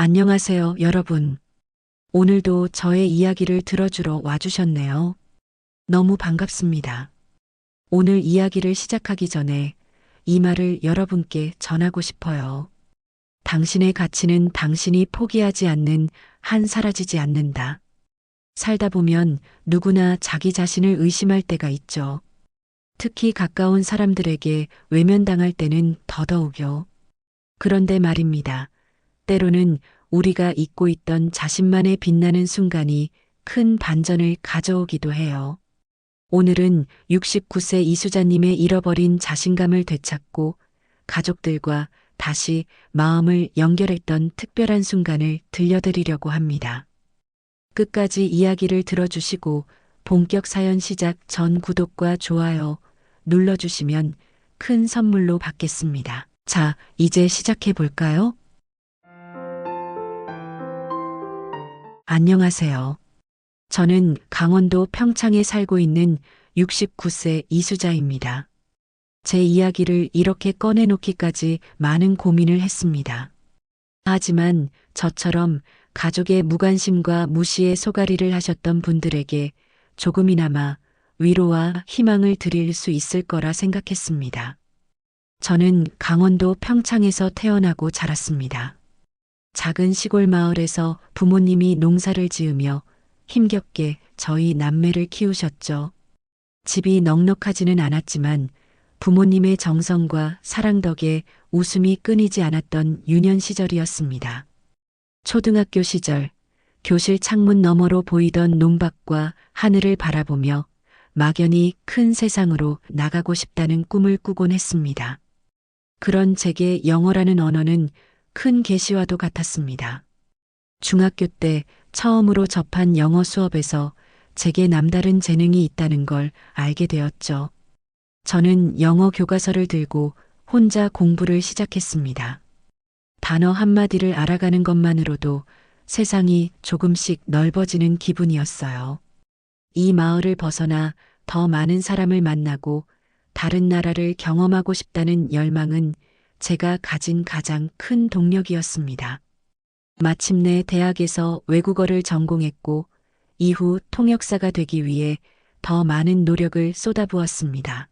안녕하세요, 여러분. 오늘도 저의 이야기를 들어주러 와주셨네요. 너무 반갑습니다. 오늘 이야기를 시작하기 전에 이 말을 여러분께 전하고 싶어요. 당신의 가치는 당신이 포기하지 않는 한 사라지지 않는다. 살다 보면 누구나 자기 자신을 의심할 때가 있죠. 특히 가까운 사람들에게 외면당할 때는 더더욱요. 그런데 말입니다. 때로는 우리가 잊고 있던 자신만의 빛나는 순간이 큰 반전을 가져오기도 해요. 오늘은 69세 이수자님의 잃어버린 자신감을 되찾고 가족들과 다시 마음을 연결했던 특별한 순간을 들려드리려고 합니다. 끝까지 이야기를 들어주시고 본격 사연 시작 전 구독과 좋아요 눌러주시면 큰 선물로 받겠습니다. 자, 이제 시작해 볼까요? 안녕하세요. 저는 강원도 평창에 살고 있는 69세 이수자입니다. 제 이야기를 이렇게 꺼내놓기까지 많은 고민을 했습니다. 하지만 저처럼 가족의 무관심과 무시에 소가리를 하셨던 분들에게 조금이나마 위로와 희망을 드릴 수 있을 거라 생각했습니다. 저는 강원도 평창에서 태어나고 자랐습니다. 작은 시골 마을에서 부모님이 농사를 지으며 힘겹게 저희 남매를 키우셨죠. 집이 넉넉하지는 않았지만 부모님의 정성과 사랑 덕에 웃음이 끊이지 않았던 유년 시절이었습니다. 초등학교 시절 교실 창문 너머로 보이던 논밭과 하늘을 바라보며 막연히 큰 세상으로 나가고 싶다는 꿈을 꾸곤 했습니다. 그런 제게 영어라는 언어는 큰 계시와도 같았습니다. 중학교 때 처음으로 접한 영어 수업에서 제게 남다른 재능이 있다는 걸 알게 되었죠. 저는 영어 교과서를 들고 혼자 공부를 시작했습니다. 단어 한마디를 알아가는 것만으로도 세상이 조금씩 넓어지는 기분이었어요. 이 마을을 벗어나 더 많은 사람을 만나고 다른 나라를 경험하고 싶다는 열망은 제가 가진 가장 큰 동력이었습니다. 마침내 대학에서 외국어를 전공했고 이후 통역사가 되기 위해 더 많은 노력을 쏟아부었습니다.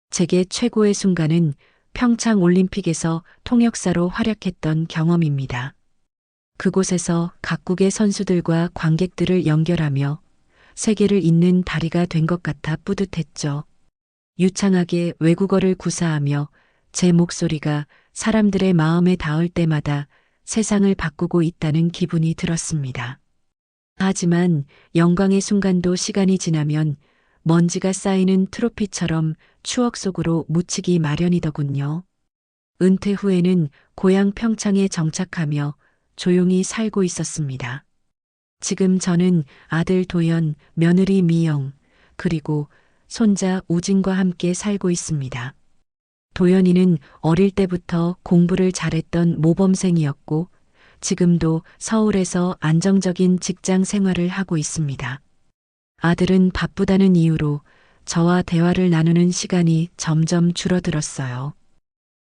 제게 최고의 순간은 평창 올림픽에서 통역사로 활약했던 경험입니다. 그곳에서 각국의 선수들과 관객들을 연결하며 세계를 잇는 다리가 된 것 같아 뿌듯했죠. 유창하게 외국어를 구사하며 제 목소리가 사람들의 마음에 닿을 때마다 세상을 바꾸고 있다는 기분이 들었습니다. 하지만 영광의 순간도 시간이 지나면 먼지가 쌓이는 트로피처럼 추억 속으로 묻히기 마련이더군요. 은퇴 후에는 고향 평창에 정착하며 조용히 살고 있었습니다. 지금 저는 아들 도연, 며느리 미영, 그리고 손자 우진과 함께 살고 있습니다. 도연이는 어릴 때부터 공부를 잘했던 모범생이었고 지금도 서울에서 안정적인 직장 생활을 하고 있습니다. 아들은 바쁘다는 이유로 저와 대화를 나누는 시간이 점점 줄어들었어요.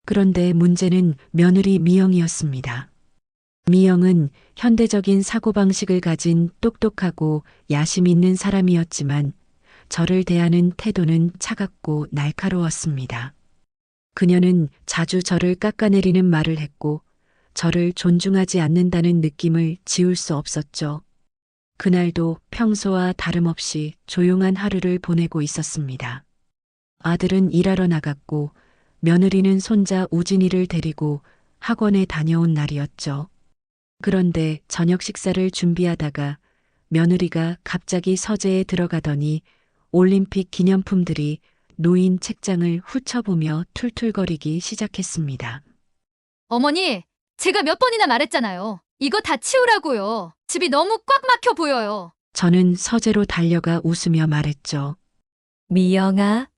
그런데 문제는 며느리 미영이었습니다. 미영은 현대적인 사고방식을 가진 똑똑하고 야심 있는 사람이었지만 저를 대하는 태도는 차갑고 날카로웠습니다. 그녀는 자주 저를 깎아내리는 말을 했고 저를 존중하지 않는다는 느낌을 지울 수 없었죠. 그날도 평소와 다름없이 조용한 하루를 보내고 있었습니다. 아들은 일하러 나갔고 며느리는 손자 우진이를 데리고 학원에 다녀온 날이었죠. 그런데 저녁 식사를 준비하다가 며느리가 갑자기 서재에 들어가더니 올림픽 기념품들이 놓인 책장을 훑어보며 툴툴거리기 시작했습니다. 어머니, 제가 몇 번이나 말했잖아요. 이거 다 치우라고요. 집이 너무 꽉 막혀 보여요. 저는 서재로 달려가 웃으며 말했죠. 미영아,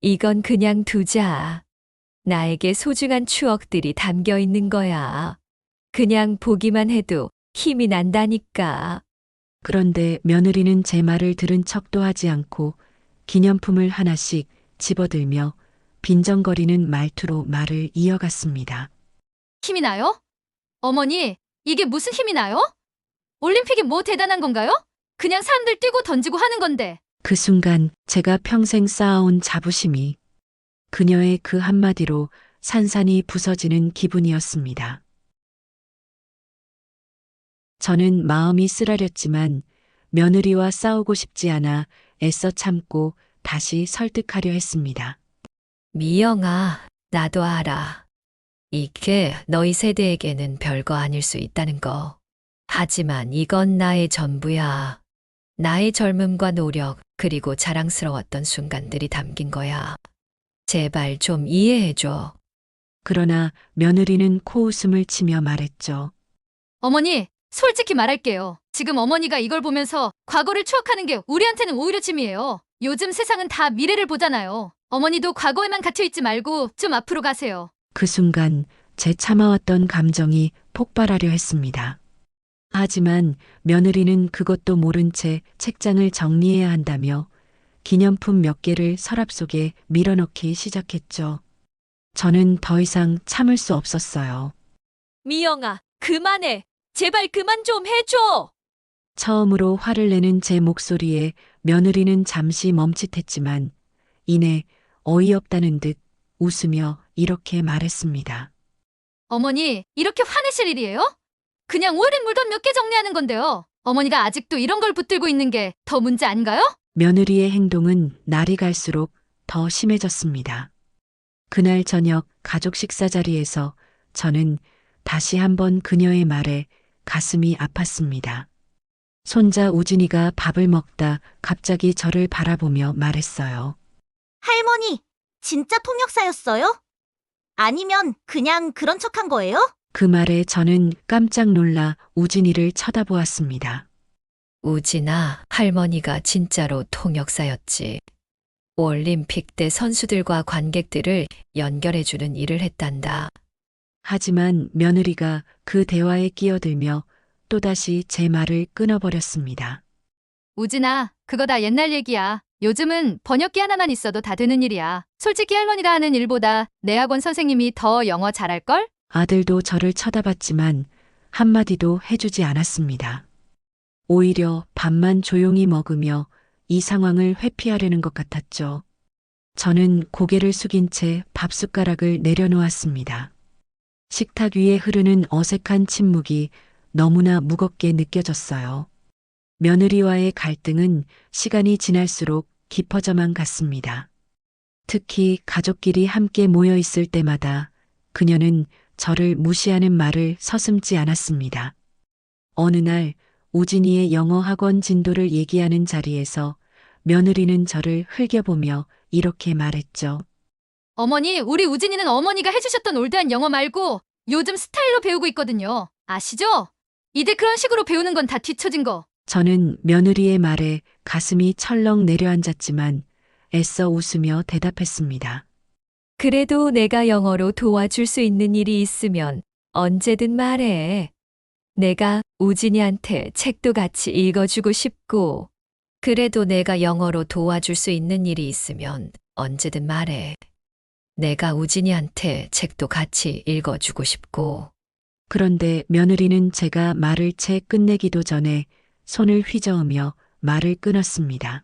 이건 그냥 두자. 나에게 소중한 추억들이 담겨 있는 거야. 그냥 보기만 해도 힘이 난다니까. 그런데 며느리는 제 말을 들은 척도 하지 않고 기념품을 하나씩 집어들며 빈정거리는 말투로 말을 이어갔습니다. 힘이 나요? 어머니, 이게 무슨 힘이 나요? 올림픽이 뭐 대단한 건가요? 그냥 사람들 뛰고 던지고 하는 건데. 그 순간 제가 평생 쌓아온 자부심이 그녀의 그 한마디로 산산이 부서지는 기분이었습니다. 저는 마음이 쓰라렸지만 며느리와 싸우고 싶지 않아 애써 참고 다시 설득하려 했습니다. 미영아, 나도 알아. 이게 너희 세대에게는 별거 아닐 수 있다는 거. 하지만 이건 나의 전부야. 나의 젊음과 노력, 그리고 자랑스러웠던 순간들이 담긴 거야. 제발 좀 이해해줘. 그러나 며느리는 코웃음을 치며 말했죠. 어머니, 솔직히 말할게요. 지금 어머니가 이걸 보면서 과거를 추억하는 게 우리한테는 오히려 짐이에요. 요즘 세상은 다 미래를 보잖아요. 어머니도 과거에만 갇혀있지 말고 좀 앞으로 가세요. 그 순간 제 참아왔던 감정이 폭발하려 했습니다. 하지만 며느리는 그것도 모른 채 책장을 정리해야 한다며 기념품 몇 개를 서랍 속에 밀어넣기 시작했죠. 저는 더 이상 참을 수 없었어요. 미영아, 그만해. 제발 그만 좀 해줘. 처음으로 화를 내는 제 목소리에 며느리는 잠시 멈칫했지만 이내 어이없다는 듯 웃으며 이렇게 말했습니다. 어머니, 이렇게 화내실 일이에요? 그냥 오래된 물건 몇 개 정리하는 건데요. 어머니가 아직도 이런 걸 붙들고 있는 게 더 문제 아닌가요? 며느리의 행동은 날이 갈수록 더 심해졌습니다. 그날 저녁 가족 식사 자리에서 저는 다시 한번 그녀의 말에 가슴이 아팠습니다. 손자 우진이가 밥을 먹다 갑자기 저를 바라보며 말했어요. 할머니, 진짜 통역사였어요? 아니면 그냥 그런 척한 거예요? 그 말에 저는 깜짝 놀라 우진이를 쳐다보았습니다. 우진아, 할머니가 진짜로 통역사였지. 올림픽 때 선수들과 관객들을 연결해주는 일을 했단다. 하지만 며느리가 그 대화에 끼어들며 또다시 제 말을 끊어버렸습니다. 우진아, 그거 다 옛날 얘기야. 요즘은 번역기 하나만 있어도 다 되는 일이야. 솔직히 할머니가 하는 일보다 내 학원 선생님이 더 영어 잘할걸? 아들도 저를 쳐다봤지만 한마디도 해주지 않았습니다. 오히려 밥만 조용히 먹으며 이 상황을 회피하려는 것 같았죠. 저는 고개를 숙인 채 밥숟가락을 내려놓았습니다. 식탁 위에 흐르는 어색한 침묵이 너무나 무겁게 느껴졌어요. 며느리와의 갈등은 시간이 지날수록 깊어져만 갔습니다. 특히 가족끼리 함께 모여 있을 때마다 그녀는 저를 무시하는 말을 서슴지 않았습니다. 어느 날 우진이의 영어 학원 진도를 얘기하는 자리에서 며느리는 저를 흘겨보며 이렇게 말했죠. 어머니, 우리 우진이는 어머니가 해주셨던 올드한 영어 말고 요즘 스타일로 배우고 있거든요. 아시죠? 이제 그런 식으로 배우는 건 다 뒤처진 거. 저는 며느리의 말에 가슴이 철렁 내려앉았지만 애써 웃으며 대답했습니다. 그래도 내가 영어로 도와줄 수 있는 일이 있으면 언제든 말해. 내가 우진이한테 책도 같이 읽어주고 싶고, 그래도 내가 영어로 도와줄 수 있는 일이 있으면 언제든 말해. 내가 우진이한테 책도 같이 읽어주고 싶고. 그런데 며느리는 제가 말을 채 끝내기도 전에 손을 휘저으며 말을 끊었습니다.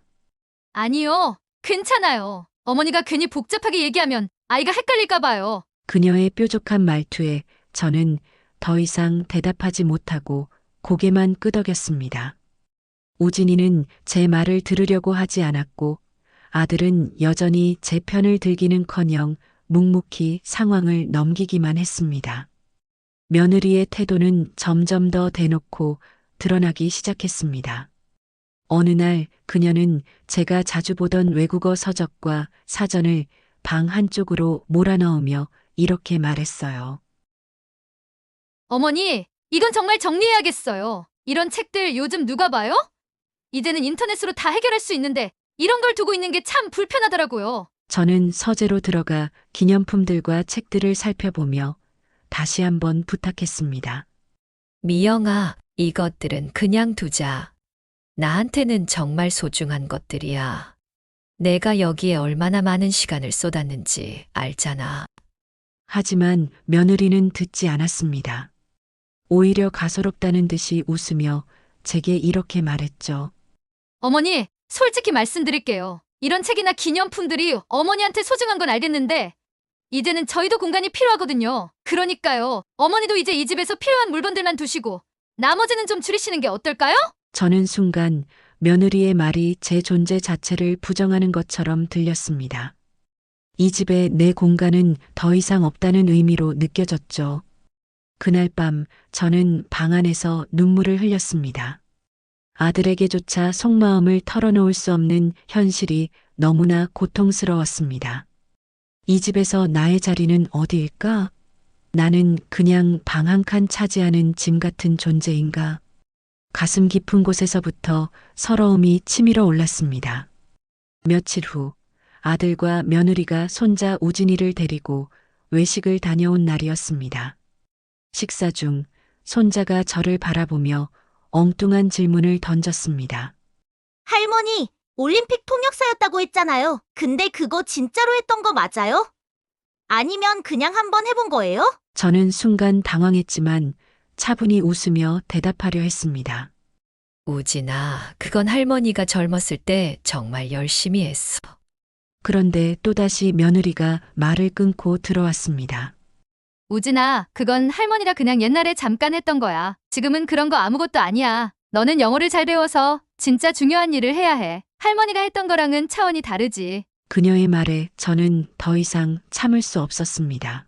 아니요, 괜찮아요. 어머니가 괜히 복잡하게 얘기하면 아이가 헷갈릴까 봐요. 그녀의 뾰족한 말투에 저는 더 이상 대답하지 못하고 고개만 끄덕였습니다. 우진이는 제 말을 들으려고 하지 않았고 아들은 여전히 제 편을 들기는커녕 묵묵히 상황을 넘기기만 했습니다. 며느리의 태도는 점점 더 대놓고 드러나기 시작했습니다. 어느 날 그녀는 제가 자주 보던 외국어 서적과 사전을 방 한쪽으로 몰아넣으며 이렇게 말했어요. 어머니, 이건 정말 정리해야겠어요. 이런 책들 요즘 누가 봐요? 이제는 인터넷으로 다 해결할 수 있는데 이런 걸 두고 있는 게 참 불편하더라고요. 저는 서재로 들어가 기념품들과 책들을 살펴보며 다시 한번 부탁했습니다. 미영아, 이것들은 그냥 두자. 나한테는 정말 소중한 것들이야. 내가 여기에 얼마나 많은 시간을 쏟았는지 알잖아. 하지만 며느리는 듣지 않았습니다. 오히려 가소롭다는 듯이 웃으며 제게 이렇게 말했죠. 어머니, 솔직히 말씀드릴게요. 이런 책이나 기념품들이 어머니한테 소중한 건 알겠는데, 이제는 저희도 공간이 필요하거든요. 그러니까요. 어머니도 이제 이 집에서 필요한 물건들만 두시고, 나머지는 좀 줄이시는 게 어떨까요? 저는 순간 며느리의 말이 제 존재 자체를 부정하는 것처럼 들렸습니다. 이 집에 내 공간은 더 이상 없다는 의미로 느껴졌죠. 그날 밤 저는 방 안에서 눈물을 흘렸습니다. 아들에게조차 속마음을 털어놓을 수 없는 현실이 너무나 고통스러웠습니다. 이 집에서 나의 자리는 어디일까? 나는 그냥 방 한 칸 차지하는 짐 같은 존재인가? 가슴 깊은 곳에서부터 서러움이 치밀어 올랐습니다. 며칠 후 아들과 며느리가 손자 우진이를 데리고 외식을 다녀온 날이었습니다. 식사 중 손자가 저를 바라보며 엉뚱한 질문을 던졌습니다. 할머니, 올림픽 통역사였다고 했잖아요. 근데 그거 진짜로 했던 거 맞아요? 아니면 그냥 한번 해본 거예요? 저는 순간 당황했지만 차분히 웃으며 대답하려 했습니다. 우진아, 그건 할머니가 젊었을 때 정말 열심히 했어. 그런데 또다시 며느리가 말을 끊고 들어왔습니다. 우진아, 그건 할머니가 그냥 옛날에 잠깐 했던 거야. 지금은 그런 거 아무것도 아니야. 너는 영어를 잘 배워서 진짜 중요한 일을 해야 해. 할머니가 했던 거랑은 차원이 다르지. 그녀의 말에 저는 더 이상 참을 수 없었습니다.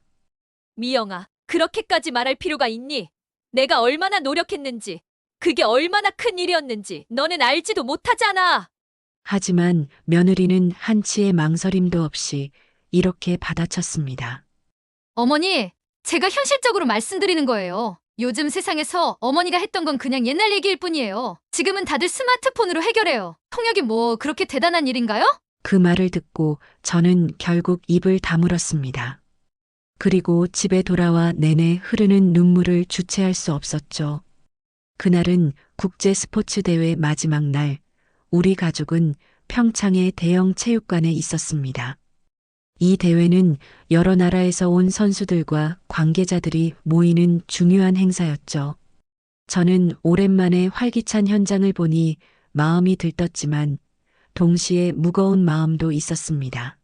미영아, 그렇게까지 말할 필요가 있니? 내가 얼마나 노력했는지, 그게 얼마나 큰 일이었는지 너는 알지도 못하잖아. 하지만 며느리는 한치의 망설임도 없이 이렇게 받아쳤습니다. 어머니, 제가 현실적으로 말씀드리는 거예요. 요즘 세상에서 어머니가 했던 건 그냥 옛날 얘기일 뿐이에요. 지금은 다들 스마트폰으로 해결해요. 통역이 뭐 그렇게 대단한 일인가요? 그 말을 듣고 저는 결국 입을 다물었습니다. 그리고 집에 돌아와 내내 흐르는 눈물을 주체할 수 없었죠. 그날은 국제 스포츠 대회 마지막 날, 우리 가족은 평창의 대형 체육관에 있었습니다. 이 대회는 여러 나라에서 온 선수들과 관계자들이 모이는 중요한 행사였죠. 저는 오랜만에 활기찬 현장을 보니 마음이 들떴지만 동시에 무거운 마음도 있었습니다.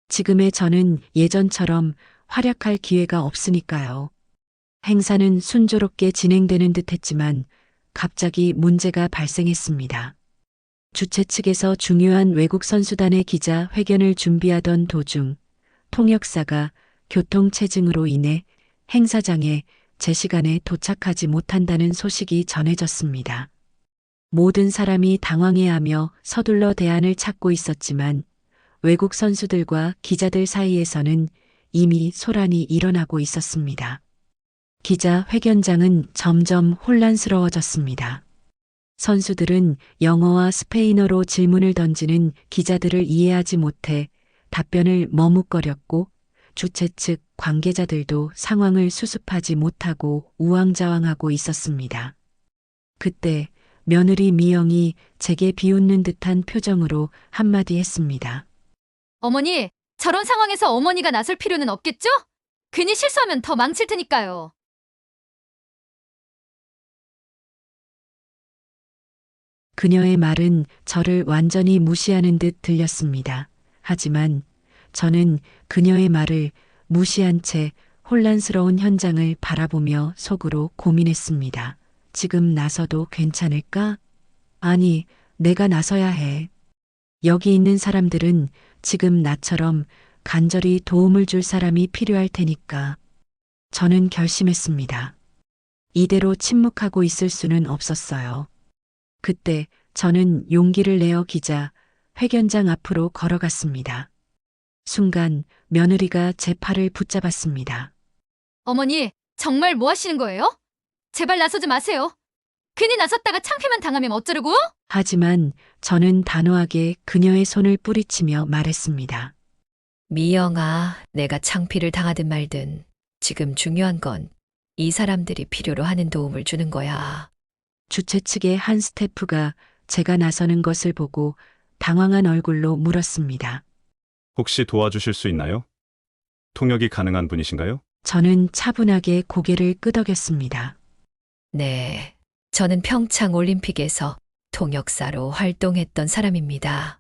지금의 저는 예전처럼 활약할 기회가 없으니까요. 행사는 순조롭게 진행되는 듯 했지만 갑자기 문제가 발생했습니다. 주최 측에서 중요한 외국 선수단의 기자 회견을 준비하던 도중 통역사가 교통체증으로 인해 행사장에 제 시간에 도착하지 못한다는 소식이 전해졌습니다. 모든 사람이 당황해하며 서둘러 대안을 찾고 있었지만 외국 선수들과 기자들 사이에서는 이미 소란이 일어나고 있었습니다. 기자 회견장은 점점 혼란스러워졌습니다. 선수들은 영어와 스페인어로 질문을 던지는 기자들을 이해하지 못해 답변을 머뭇거렸고 주최 측 관계자들도 상황을 수습하지 못하고 우왕좌왕하고 있었습니다. 그때 며느리 미영이 제게 비웃는 듯한 표정으로 한마디 했습니다. 어머니, 저런 상황에서 어머니가 나설 필요는 없겠죠? 괜히 실수하면 더 망칠 테니까요. 그녀의 말은 저를 완전히 무시하는 듯 들렸습니다. 하지만 저는 그녀의 말을 무시한 채 혼란스러운 현장을 바라보며 속으로 고민했습니다. 지금 나서도 괜찮을까? 아니, 내가 나서야 해. 여기 있는 사람들은 지금 나처럼 간절히 도움을 줄 사람이 필요할 테니까. 저는 결심했습니다. 이대로 침묵하고 있을 수는 없었어요. 그때 저는 용기를 내어 기자 회견장 앞으로 걸어갔습니다. 순간 며느리가 제 팔을 붙잡았습니다. 어머니, 정말 뭐 하시는 거예요? 제발 나서지 마세요. 괜히 나섰다가 창피만 당하면 어쩌려고? 하지만 저는 단호하게 그녀의 손을 뿌리치며 말했습니다. 미영아, 내가 창피를 당하든 말든 지금 중요한 건 이 사람들이 필요로 하는 도움을 주는 거야. 주최 측의 한 스태프가 제가 나서는 것을 보고 당황한 얼굴로 물었습니다. 혹시 도와주실 수 있나요? 통역이 가능한 분이신가요? 저는 차분하게 고개를 끄덕였습니다. 네. 저는 평창 올림픽에서 통역사로 활동했던 사람입니다.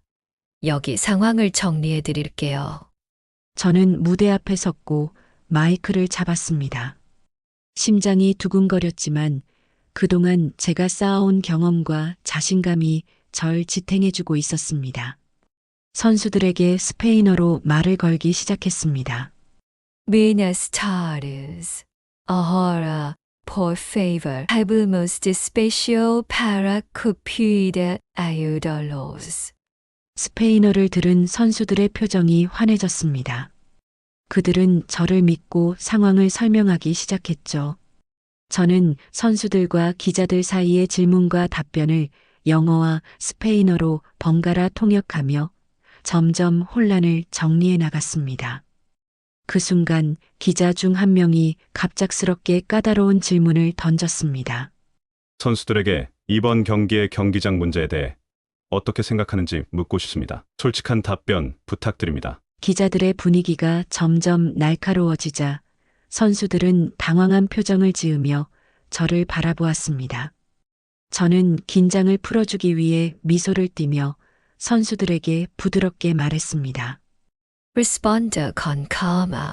여기 상황을 정리해 드릴게요. 저는 무대 앞에 섰고 마이크를 잡았습니다. 심장이 두근거렸지만 그동안 제가 쌓아온 경험과 자신감이 절 지탱해주고 있었습니다. 선수들에게 스페인어로 말을 걸기 시작했습니다. Buenas tardes. Ahora, por favor, habemos de especial para cupida ayudarlos. 스페인어를 들은 선수들의 표정이 환해졌습니다. 그들은 저를 믿고 상황을 설명하기 시작했죠. 저는 선수들과 기자들 사이의 질문과 답변을 영어와 스페인어로 번갈아 통역하며 점점 혼란을 정리해 나갔습니다. 그 순간 기자 중 한 명이 갑작스럽게 까다로운 질문을 던졌습니다. 선수들에게 이번 경기의 경기장 문제에 대해 어떻게 생각하는지 묻고 싶습니다. 솔직한 답변 부탁드립니다. 기자들의 분위기가 점점 날카로워지자 선수들은 당황한 표정을 지으며 저를 바라보았습니다. 저는 긴장을 풀어주기 위해 미소를 띠며 선수들에게 부드럽게 말했습니다. Responda con calma.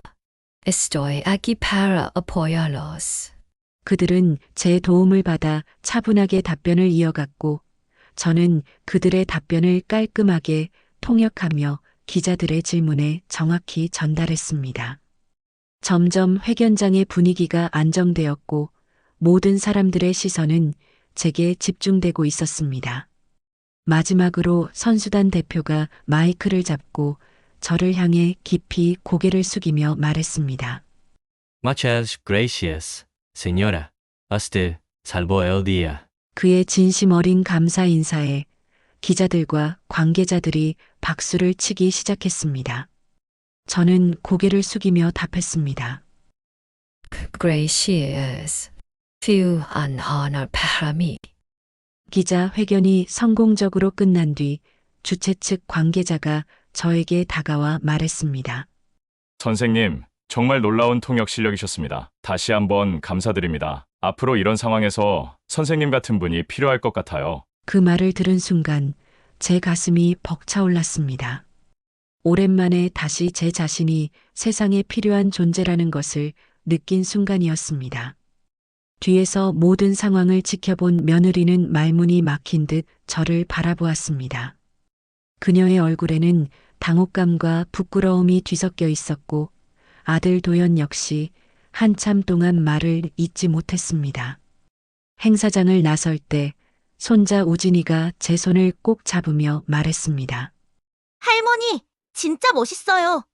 Estoy aquí para apoyarlos. 그들은 제 도움을 받아 차분하게 답변을 이어갔고 저는 그들의 답변을 깔끔하게 통역하며 기자들의 질문에 정확히 전달했습니다. 점점 회견장의 분위기가 안정되었고 모든 사람들의 시선은 제게 집중되고 있었습니다. 마지막으로 선수단 대표가 마이크를 잡고 저를 향해 깊이 고개를 숙이며 말했습니다. Muchas gracias, señora. Hasta salvo el día. 그의 진심 어린 감사 인사에 기자들과 관계자들이 박수를 치기 시작했습니다. 저는 고개를 숙이며 답했습니다. Gracias. Fue un honor para mí. 기자 회견이 성공적으로 끝난 뒤 주최 측 관계자가 저에게 다가와 말했습니다. 선생님, 정말 놀라운 통역 실력이셨습니다. 다시 한번 감사드립니다. 앞으로 이런 상황에서 선생님 같은 분이 필요할 것 같아요. 그 말을 들은 순간 제 가슴이 벅차올랐습니다. 오랜만에 다시 제 자신이 세상에 필요한 존재라는 것을 느낀 순간이었습니다. 뒤에서 모든 상황을 지켜본 며느리는 말문이 막힌 듯 저를 바라보았습니다. 그녀의 얼굴에는 당혹감과 부끄러움이 뒤섞여 있었고 아들 도연 역시 한참 동안 말을 잇지 못했습니다. 행사장을 나설 때 손자 우진이가 제 손을 꼭 잡으며 말했습니다. 할머니, 진짜 멋있어요.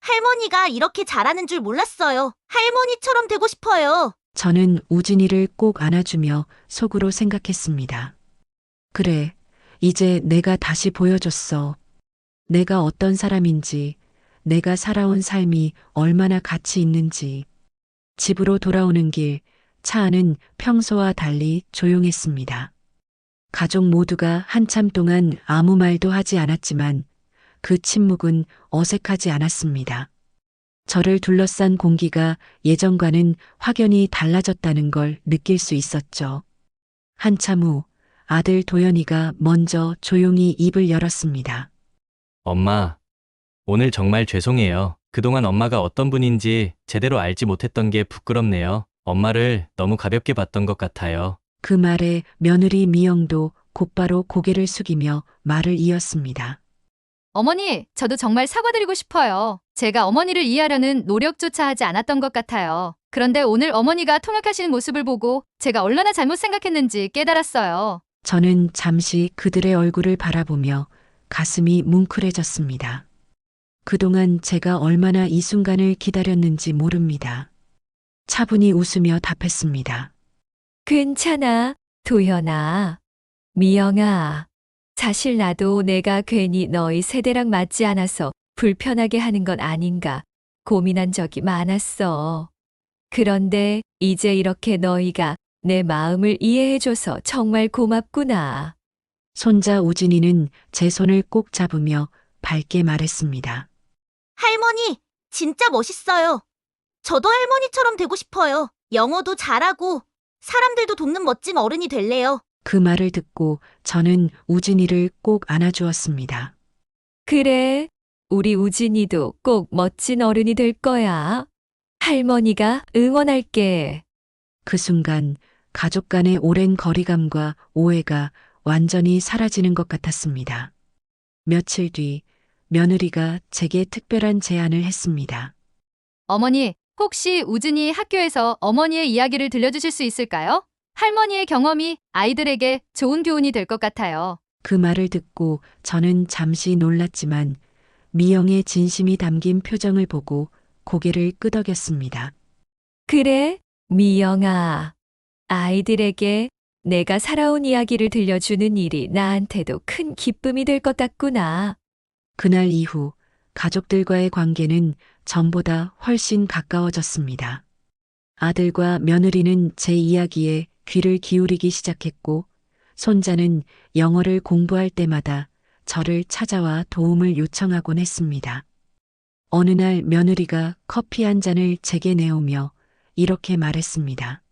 할머니가 이렇게 잘하는 줄 몰랐어요. 할머니처럼 되고 싶어요. 저는 우진이를 꼭 안아주며 속으로 생각했습니다. 그래, 이제 내가 다시 보여줬어. 내가 어떤 사람인지, 내가 살아온 삶이 얼마나 가치 있는지. 집으로 돌아오는 길, 차 안은 평소와 달리 조용했습니다. 가족 모두가 한참 동안 아무 말도 하지 않았지만 그 침묵은 어색하지 않았습니다. 저를 둘러싼 공기가 예전과는 확연히 달라졌다는 걸 느낄 수 있었죠. 한참 후 아들 도연이가 먼저 조용히 입을 열었습니다. 엄마, 오늘 정말 죄송해요. 그동안 엄마가 어떤 분인지 제대로 알지 못했던 게 부끄럽네요. 엄마를 너무 가볍게 봤던 것 같아요. 그 말에 며느리 미영도 곧바로 고개를 숙이며 말을 이었습니다. 어머니, 저도 정말 사과드리고 싶어요. 제가 어머니를 이해하려는 노력조차 하지 않았던 것 같아요. 그런데 오늘 어머니가 통역하시는 모습을 보고 제가 얼마나 잘못 생각했는지 깨달았어요. 저는 잠시 그들의 얼굴을 바라보며 가슴이 뭉클해졌습니다. 그동안 제가 얼마나 이 순간을 기다렸는지 모릅니다. 차분히 웃으며 답했습니다. 괜찮아, 도현아. 미영아. 사실 나도 내가 괜히 너희 세대랑 맞지 않아서 불편하게 하는 건 아닌가 고민한 적이 많았어. 그런데 이제 이렇게 너희가 내 마음을 이해해줘서 정말 고맙구나. 손자 우진이는 제 손을 꼭 잡으며 밝게 말했습니다. 할머니, 진짜 멋있어요. 저도 할머니처럼 되고 싶어요. 영어도 잘하고 사람들도 돕는 멋진 어른이 될래요. 그 말을 듣고 저는 우진이를 꼭 안아주었습니다. 그래, 우리 우진이도 꼭 멋진 어른이 될 거야. 할머니가 응원할게. 그 순간 가족 간의 오랜 거리감과 오해가 완전히 사라지는 것 같았습니다. 며칠 뒤 며느리가 제게 특별한 제안을 했습니다. 어머니, 혹시 우진이 학교에서 어머니의 이야기를 들려주실 수 있을까요? 할머니의 경험이 아이들에게 좋은 교훈이 될 것 같아요. 그 말을 듣고 저는 잠시 놀랐지만 미영의 진심이 담긴 표정을 보고 고개를 끄덕였습니다. 그래, 미영아. 아이들에게 내가 살아온 이야기를 들려주는 일이 나한테도 큰 기쁨이 될 것 같구나. 그날 이후 가족들과의 관계는 전보다 훨씬 가까워졌습니다. 아들과 며느리는 제 이야기에 귀를 기울이기 시작했고, 손자는 영어를 공부할 때마다 저를 찾아와 도움을 요청하곤 했습니다. 어느 날 며느리가 커피 한 잔을 제게 내오며 이렇게 말했습니다.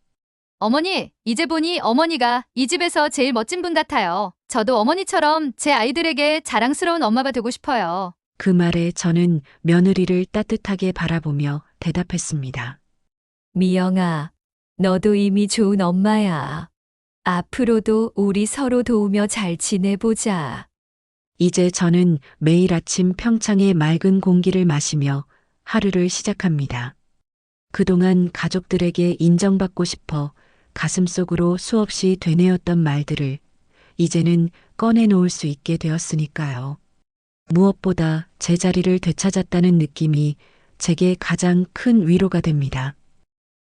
어머니, 이제 보니 어머니가 이 집에서 제일 멋진 분 같아요. 저도 어머니처럼 제 아이들에게 자랑스러운 엄마가 되고 싶어요. 그 말에 저는 며느리를 따뜻하게 바라보며 대답했습니다. 미영아, 너도 이미 좋은 엄마야. 앞으로도 우리 서로 도우며 잘 지내보자. 이제 저는 매일 아침 평창의 맑은 공기를 마시며 하루를 시작합니다. 그동안 가족들에게 인정받고 싶어 가슴속으로 수없이 되뇌었던 말들을 이제는 꺼내놓을 수 있게 되었으니까요. 무엇보다 제자리를 되찾았다는 느낌이 제게 가장 큰 위로가 됩니다.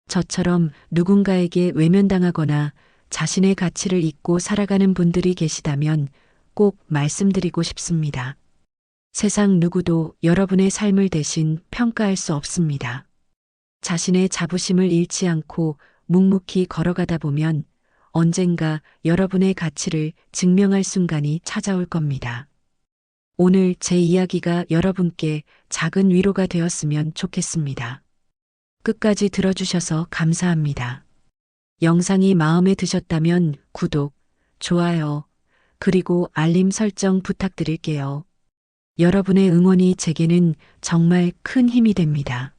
저처럼 누군가에게 외면당하거나 자신의 가치를 잊고 살아가는 분들이 계시다면 꼭 말씀드리고 싶습니다. 세상 누구도 여러분의 삶을 대신 평가할 수 없습니다. 자신의 자부심을 잃지 않고 묵묵히 걸어가다 보면 언젠가 여러분의 가치를 증명할 순간이 찾아올 겁니다. 오늘 제 이야기가 여러분께 작은 위로가 되었으면 좋겠습니다. 끝까지 들어주셔서 감사합니다. 영상이 마음에 드셨다면 구독, 좋아요, 그리고 알림 설정 부탁드릴게요. 여러분의 응원이 제게는 정말 큰 힘이 됩니다.